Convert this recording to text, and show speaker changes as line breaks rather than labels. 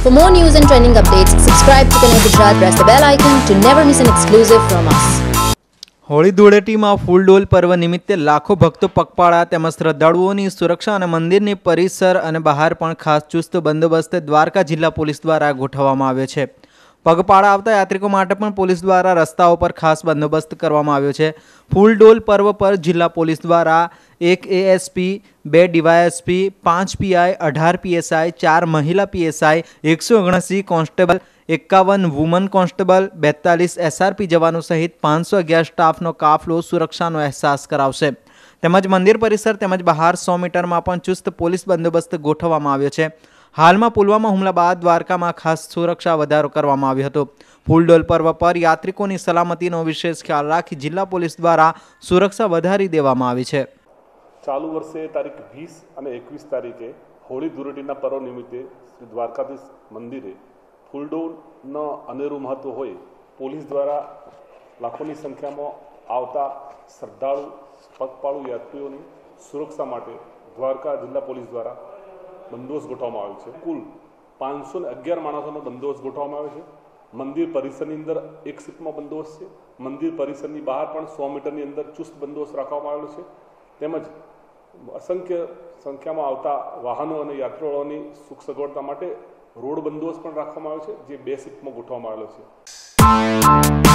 For more news and trending updates, subscribe to Connect Gujarat. Press the bell icon to never miss an exclusive from us.
Holi ધૂળેટીમાં Phuldol પર્વ નિમિત્તે લાખો ભક્તો પગપાળા તેમજ શ્રદ્ધાળુઓની સુરક્ષા અને મંદિરની પરિસર અને બહાર પણ ખાસ ચુસ્ત બંદોબસ્ત દ્વારકા જિલ્લા પોલીસ દ્વારા ગોઠવવામાં આવ્યો છે। પગપાળા આવતા યાત્રિકો માટે પણ પોલીસ દ્વારા રસ્તાઓ પર ખાસ બંદોબસ્ત કરવામાં આવ્યો છે। ફૂલડોલ પર્વ પર જિલ્લા પોલીસ દ્વારા 1 એએસપી, 2 ડીવાયએસપી, 5 પીઆઈ, 18 પીએસઆઈ, 4 મહિલા PSI, 179 constable, 51 woman constable, 42 SRP જવાનો સહિત 511 સ્ટાફનો કાફલો સુરક્ષાનો અહેસાસ કરાવશે। તેમજ મંદિર પરિસર તેમજ બહાર 100 મીટરમાં પણ ચુસ્ત પોલીસ બંદોબસ્ત ગોઠવવામાં આવ્યો છે। હાલમાં પુલવામા હુમલા બાદ દ્વારકામાં ખાસ સુરક્ષા વધારો કરવામાં આવ્યો હતો। ફૂલડોલ પર્વ પર યાત્રિકોની સલામતીનો વિશેષ ખ્યાલ રાખી જિલ્લા પોલીસ દ્વારા સુરક્ષા વધારી દેવામાં આવી છે।
ચાલુ વર્ષે તારીખ 20 અને 21 તારીખે હોળી ધૂળેટીના પર્વ નિમિત્તે શ્રી દ્વારકાધીશ મંદિરે ફૂલડોલનો અનેરું મહત્વ હોય પોલીસ દ્વારા લાખોની સંખ્યામાં આવતા શ્રદ્ધાળુ પગપાળુ યાત્રીઓની સુરક્ષા માટે દ્વારકા જિલ્લા પોલીસ દ્વારા બંદોબસ્ત ગોઠવવામાં આવ્યો છે। કુલ 511 માણસોનો બંદોબસ્ત ગોઠવવામાં આવ્યો છે। મંદિર પરિસરની અંદર એક શિફ્ટમાં બંદોબસ્ત છે। મંદિર પરિસરની બહાર પણ 100 મીટરની અંદર ચુસ્ત બંદોબસ્ત રાખવામાં આવેલો છે। તેમજ અસંખ્ય સંખ્યામાં આવતા વાહનો અને યાત્રીઓની સુખ સગવડતા માટે રોડ બંદોબસ્ત પણ રાખવામાં આવ્યો છે, જે 2 શિફ્ટમાં ગોઠવવામાં આવેલો છે।